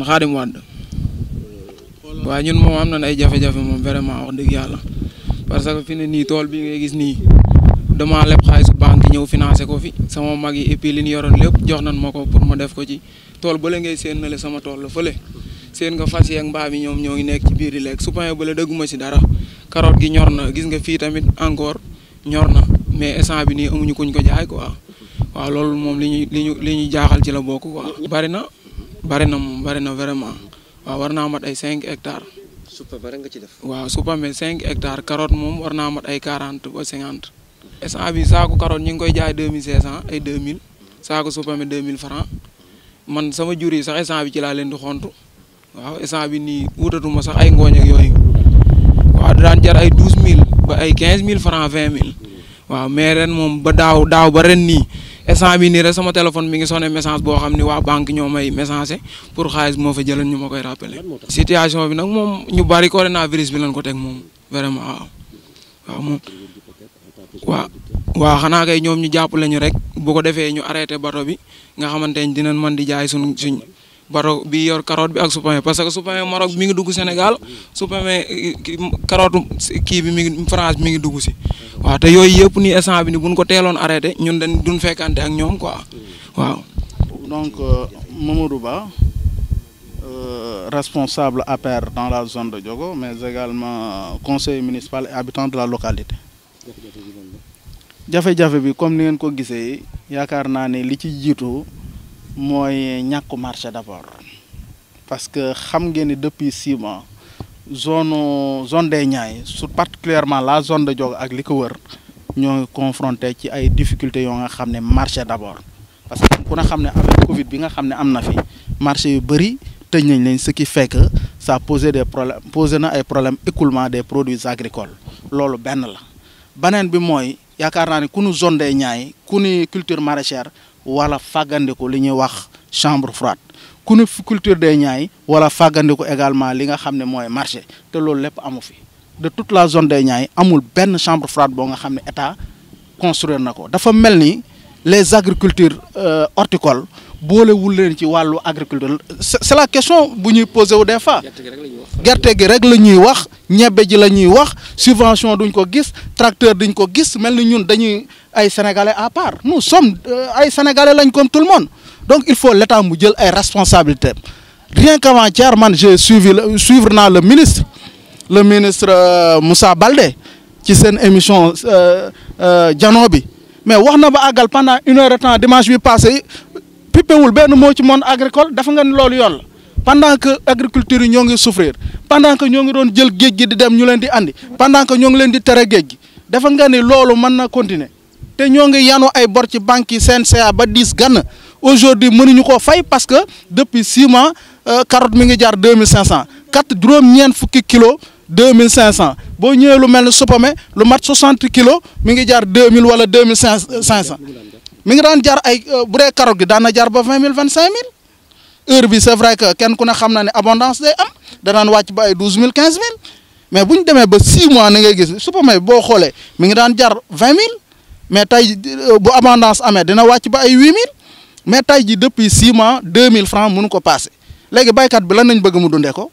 Khadim Wade waaw ñun moom am nañ ay jafe-jafe moom vraiment wax dëgg yàlla parce que fi ne nii tool bi ngay gis nii dama leb xaalisu banque ñëw financé ko fi sama mag yi et puis li ñu yoroon lépp jox nañ ma ko pour ma def ko ci tool bële ngay seen nale sama tool la fële seen nga fas yeeg mbaam yi ñoom ñoo ngi nekk ci biir di lekk supame bële dëgguma si dara carotte gi ñor na gis nga fii tamit encore ñor na mais instant bi nii amuñu kuñ ko jaay quoi waaw loolu moom li ñuy jaaxal ci la bokk quoi. bari na moom bari na vraiment waaw war naa mat ay 5 hectares. supame rek nga ci def. waaw supame 5 hectares carotte moom war naa mat ay 40 ba 50. instant bi saako carotte ñu ngi koy jaay 2500 ay 2000 saako supame 2000 francs man sama jur yi sax instant bi ci laa leen di xontu waaw instant bi nii wutatuma sax ay ngooñ ak yooyu waaw daan jar ay 12000 ba ay 15000 francs 20000 waaw mais ren moom ba daaw ba ren nii instant bi nii rek sama téléphone mi ngi sonné message boo xam ni waa banque ñoo may message pour xaalis moo fa jëlan ñu ma koy rappelé. situation bi nag moom ñu bari coronavirus bi lañ ko teg moom vraiment waaw moom waaw xanaa kay ñoom ñu jàppale ñu rek bu ko defee ñu arrêté bato bi nga xamante ne dinañ mën di jaay suñ bato bi yor carotte bi ak supame parce que supame Maroc mi ngi dugg Sénégal supame carotte kii bi mi ngi France mi ngi dugg si waaw te yooyu yëpp nii instant bi ni buñ ko teeloon arrêté ñun dañ duñ fekkante ak ñoom quoi waaw. Donc Mamadou Ba responsable APR dans la zone de Diogo mais également conseiller municipal et habitant de la localité. jafe-jafe bi comme ni ngeen ko gisee yaakaar naa ne li ci jiitu mooy ñàkku marché d'abord parce que xam ngeen ni depuis 6 mois zone des Niayes sur particulièrement la zone de Diogo ak li ko wër ñoo ngi confronté ci ay difficultés yoo nga xam ne marché d'abord parce que ku na xam ne avec Covid bi nga xam ne am na fi marché yu bëri tëj nañ leen ce qui fait que ça posé na ay problèmes écoulement des produits agricoles loolu benn la beneen bi mooy yaakaar naa ne ku nu zone des Niayes ku ni culture maraîchère wala fàggandiku li ñuy wax chambre froide ku ni culture des Niayes wala fàggandiku également li nga xam ne mooy marché te loolu lépp amu fi de toute la zone des Niayes amul benn chambre froide boo nga xam ne état construire na ko dafa mel ni les agricultures horticoles boolewul leen ci wàllu agriculture c'est la question bu ñuy posé wu des fois gerte gi rek la ñuy wax ñebbe ji la ñuy wax subvention duñ ko gis tracteur duñ ko gis mel ni ñun dañuy ay sénégalais à part nous sommes ay sénégalais lañ comme tout le monde donc il faut l'état mu jël ay responsabilités rien qu'avant-hier man j'ai suivre naa le ministre Moussa Baldé ci seen émission jano bi mais wax na ba àggal pendant 1 heure de temps dimanche bi passé pippewul benn moo ci monde agricole dafa nga ni loolu yoon la pendant que agriculture yi ñoo ngi souffrir pendant que ñoo ngi doon jël géej gi di dem ñu leen di andi pendant que ñoo ngi leen di tere géej gi dafa nga ni loolu mën na continuer te ñoo ngi yanu ay bor ci banques yi CNCA ba 10 gann aujourd'hui mënuñu koo fay parce que depuis 6 mois carotte mi ngi jar 2500 juróom-ñeent fukki kilos 2500 boo ñëwee lu mel ni supame lu mat 60 kilos mi ngi jar 2000 wala 2500 mi ngi daan jar ay bu dee carotte gi daan na jar ba 20000 25000 heure bi c'est vrai que kenn ku ne xam na ne abondance day am danaan wàcc ba ay 12000 15000 mais bu ñu demee ba 6 mois ni ngay gis supame boo xoolee mi ngi daan jar 20000 mais tey bu abondance amee dina wàcc ba ay 8000 mais tey ji depuis 6 mois 2000 francs mënu ko passé léegi baykat bi lan nañ bëgg mu dundee ko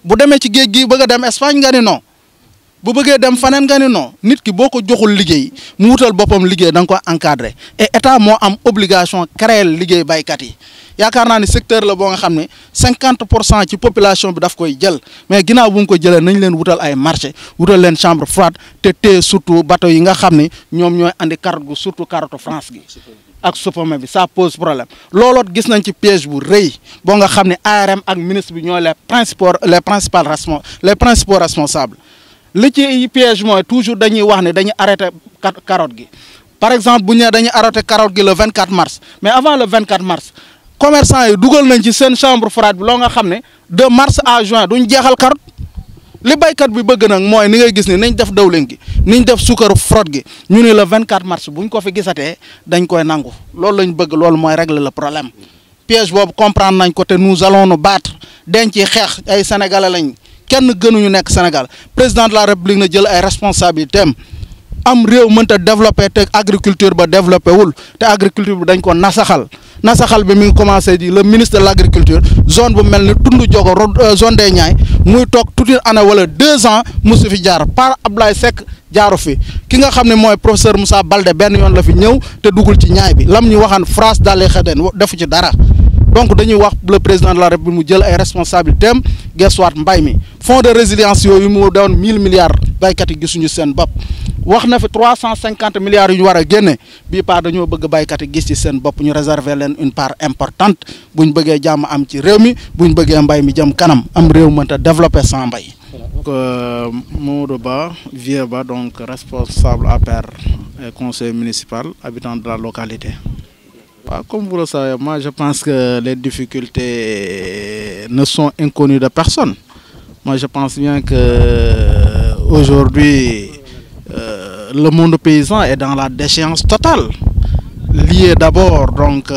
bu demee ci géej gi bëgg a dem Espagne nga ni non bu bëggee dem faneen nga ni non nit ki boo ko joxul liggéey mu wutal boppam liggéey da nga ko encadrer et état moo am obligation créer liggéey baykat yi yaakaar naa ni secteur la boo nga xam ne 50% ci population bi daf koy jël mais ginnaaw bu mu ko jëlee nañ leen wutal ay marché wutal leen chambre froide te tee surtout bateau yi nga xam ne ñoom ñooy andi carotte gu surtout carotte France gi ak supame bi ça pose problème looloot gis nañ ci piège bu rëy boo nga xam ne ARM ak ministre bi ñooy les principaux responsables li ci piège mooy toujours dañuy wax ne dañuy arrêté carotte gi par exemple bu ñu nee dañuy arrêté carotte gi le 24 mars mais avant le 24 mars commerçant yi dugal nañ ci seen chambre froide bi loo nga xam ne de mars à juin duñ jeexal carotte li baykat bi bëgg nag mooy ni ngay gis ni nañ def dawlin gi niñ def suukaru fraude gi ñu ne le 24 mars buñ ko fi gisatee dañ koy nangu loolu lañ bëgg loolu mooy régler le problème piège boobu comprendre nañ ko te nous allons nous battre denc xeex ay sénégalais lañ kenn gënuñu nekk Sénégal président de la république na jël ay responsabilités am réew mënta développé te agriculture ba développé wul te agriculture bi dañ ko nasaxal nasaxal bi mi ngi commencé di le ministre de l'agriculture zone bu mel ni Tundu Jogo zone des Niayes muy toog toute une année wala 2 ans musu fi jaar par Abdoulaye Seck jaaru fi ki nga xam ne mooy professeur Moussa Baldé benn yoon la fi ñëw te dugul ci ñaay bi lam ñu waxaan France daal di xëden defu ci dara donc dañuy wax le président de la République mu jël ay responsabilités am gestuwaat mbay mi fonds de résilience yooyu mu doon 1000 milliards baykat yi gisuñu seen bopp wax na fi 350 milliards yu ñu war a génne bii part dañoo bëgg baykat yi gis ci seen bopp ñu réserver leen une part importante buñ bëggee jàmm am ci réew mi buñ bëggee mbay mi jëm kanam am réew mënta développer sans mbay. Mamadou Ba Vieux Ba donc responsable APR et conseiller municipal habitant de la localité. Comme vous le savez, moi je pense que les difficultés ne sont inconnues de personne. Moi je pense bien que aujourd'hui le monde paysan est dans la déchéance totale, liée d'abord donc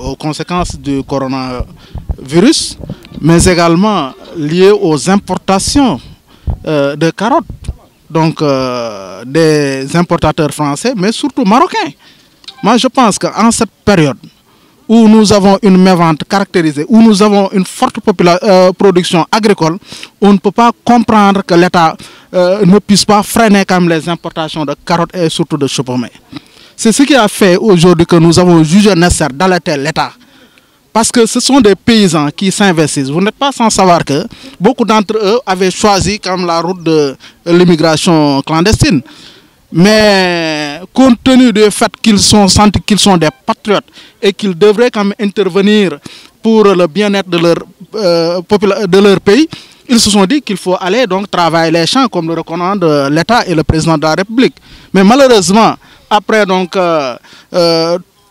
aux conséquences du coronavirus, mais également liée aux importations de carottes, donc des importateurs français, mais surtout marocains. Moi, je pense qu'en cette période où nous avons une mévente caractérisée, où nous avons une forte production agricole, on ne peut pas comprendre que l'État ne puisse pas freiner quand même les importations de carottes et surtout de chou-pommé. C'est ce qui a fait aujourd'hui que nous avons jugé nécessaire d'alerter l'État. Parce que ce sont des paysans qui s'investissent. Vous n'êtes pas sans savoir que beaucoup d'entre eux avaient choisi comme la route de l'immigration clandestine. Mais compte tenu du fait qu'ils sont sentis qu'ils sont des patriotes et qu'ils devraient quand même intervenir pour le bien-être de leur pays, ils se sont dit qu'il faut aller donc travailler les champs comme le recommande l'État et le président de la République. Mais malheureusement, après donc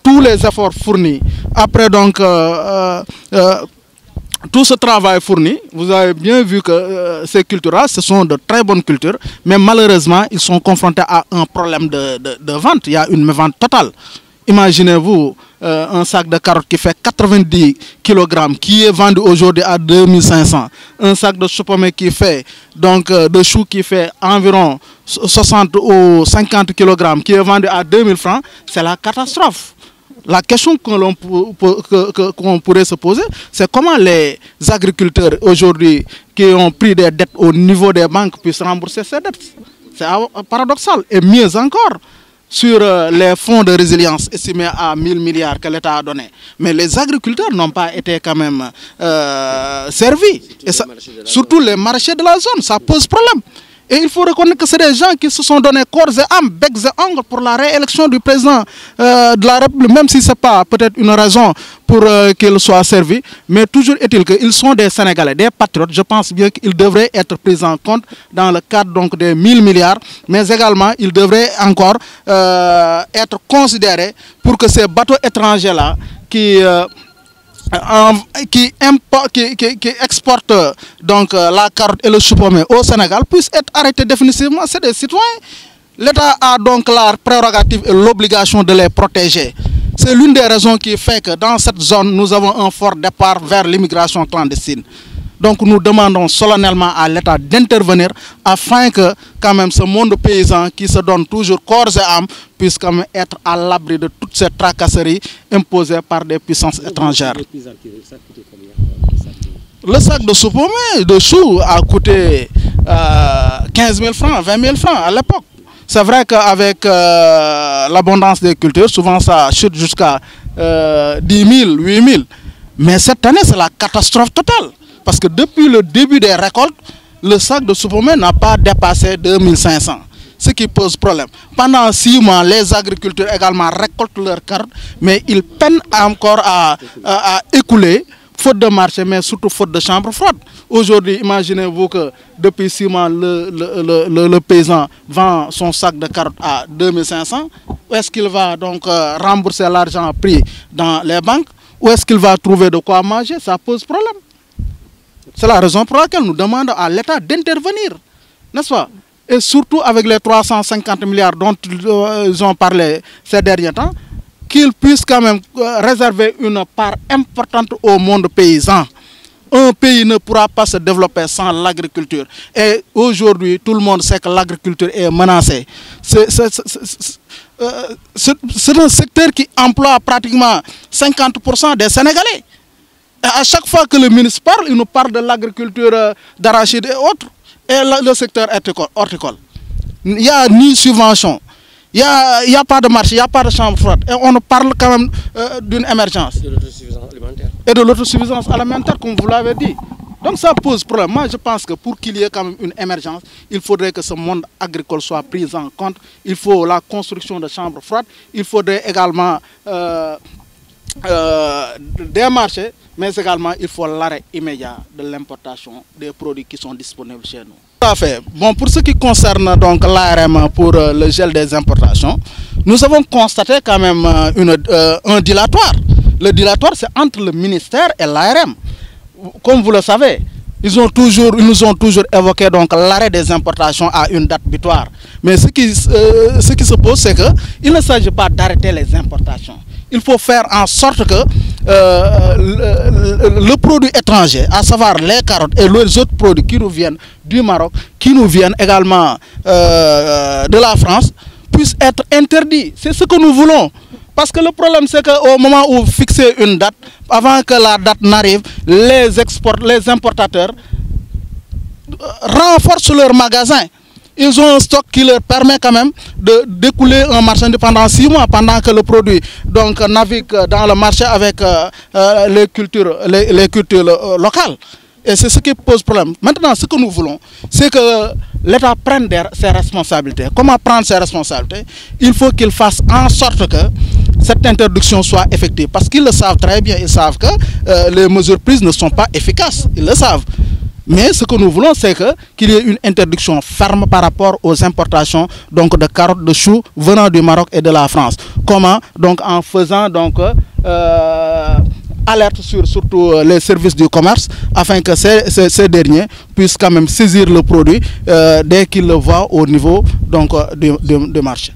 tous les efforts fournis, après donc tout ce travail fourni, vous avez bien vu que ces cultures-là, ce sont de très bonnes cultures, mais malheureusement, ils sont confrontés à un problème de vente. Il y a une vente totale. Imaginez-vous un sac de carottes qui fait 90 kg, qui est vendu aujourd'hui à 2500. Un sac de chou-pommé qui fait, donc de choux qui fait environ 60 ou 50 kg, qui est vendu à 2000 francs, c'est la catastrophe. La question qu'on pourrait se poser, c'est comment les agriculteurs aujourd'hui qui ont pris des dettes au niveau des banques puissent rembourser ces dettes. C'est paradoxal. Et mieux encore, sur les fonds de résilience estimés à 1000 milliards que l'État a donné. Mais les agriculteurs n'ont pas été quand même servis. Et ça, surtout les maraîchers de la zone, ça pose problème. Et il faut reconnaître que c'est des gens qui se sont donnés corps et âme, becs et ongles pour la réélection du président de la République, même si ce n'est pas peut-être une raison pour qu'il soit servi. Mais toujours est-il qu'ils sont des Sénégalais, des patriotes. Je pense bien qu'ils devraient être pris en compte dans le cadre donc, des 1000 milliards. Mais également, ils devraient encore être considérés pour que ces bateaux étrangers-là qui exportent donc la carotte et le chou-pommé au Sénégal puissent être arrêtés définitivement. C'est des citoyens. L'État a donc la prérogative et l'obligation de les protéger. C'est l'une des raisons qui fait que dans cette zone, nous avons un fort départ vers l'immigration clandestine. Donc nous demandons solennellement à l'État d'intervenir afin que quand même ce monde paysan qui se donne toujours corps et âme puisse quand même être à l'abri de toutes ces tracasseries imposées par des puissances étrangères. Le sac de chou-pommé, de choux, a coûté 15 000 francs, 20 000 francs à l'époque. C'est vrai qu'avec l'abondance des cultures, souvent ça chute jusqu'à 10 000, 8 000. Mais cette année, c'est la catastrophe totale. Parce que depuis le début des récoltes, le sac de chou-pommé n'a pas dépassé 2500. Ce qui pose problème. Pendant 6 mois, les agriculteurs également récoltent leurs carottes, mais ils peinent encore à écouler, faute de marché, mais surtout faute de chambre froide. Aujourd'hui, imaginez-vous que depuis 6 mois, le paysan vend son sac de carottes à 2500. Où est-ce qu'il va donc rembourser l'argent pris dans les banques? Où est-ce qu'il va trouver de quoi manger? Ça pose problème. C'est la raison pour laquelle nous demandons à l'État d'intervenir, n'est-ce pas? Et surtout avec les 350 milliards dont ils ont parlé ces derniers temps, qu'ils puissent quand même réserver une part importante au monde paysan. Un pays ne pourra pas se développer sans l'agriculture. Et aujourd'hui, tout le monde sait que l'agriculture est menacée. c'est un secteur qui emploie pratiquement 50% des Sénégalais. Et à chaque fois que le ministre parle, il nous parle de l'agriculture d'arachide et autres, et le secteur horticole. Il n'y a ni subvention, il n'y a pas de marché, il n'y a pas de chambre froide. Et on parle quand même d'une émergence. De l'autosuffisance alimentaire. Et de l'autosuffisance alimentaire, comme vous l'avez dit. Donc ça pose problème. Moi, je pense que pour qu'il y ait quand même une émergence, il faudrait que ce monde agricole soit pris en compte. Il faut la construction de chambres froides. Il faudrait également des marchés, mais également il faut l'arrêt immédiat de l'importation des produits qui sont disponibles chez nous. Tout à fait. Bon, pour ce qui concerne donc l'ARM pour le gel des importations, nous avons constaté quand même un dilatoire. Le dilatoire, c'est entre le ministère et l'ARM. Comme vous le savez, ils nous ont toujours évoqué donc l'arrêt des importations à une date butoir. Mais ce qui se pose, c'est qu'il ne s'agit pas d'arrêter les importations. Il faut faire en sorte que le produit étranger, à savoir les carottes et les autres produits qui nous viennent du Maroc, qui nous viennent également de la France, puissent être interdits. C'est ce que nous voulons. Parce que le problème, c'est qu'au moment où fixer une date, avant que la date n'arrive, les importateurs renforcent leurs magasins. Ils ont un stock qui leur permet quand même d'écouler un marchandise pendant 6 mois, pendant que le produit donc, navigue dans le marché avec les cultures locales. Et c'est ce qui pose problème. Maintenant, ce que nous voulons, c'est que l'État prenne ses responsabilités. Comment prendre ses responsabilités? Il faut qu'il fasse en sorte que cette interdiction soit effective. Parce qu'ils le savent très bien, ils savent que les mesures prises ne sont pas efficaces. Ils le savent. Mais ce que nous voulons, c'est qu'il y ait une interdiction ferme par rapport aux importations donc, de carottes, de choux venant du Maroc et de la France. Comment? Donc en faisant donc, alerte sur surtout les services du commerce afin que ces derniers puissent quand même saisir le produit dès qu'ils le voient au niveau donc, du marché.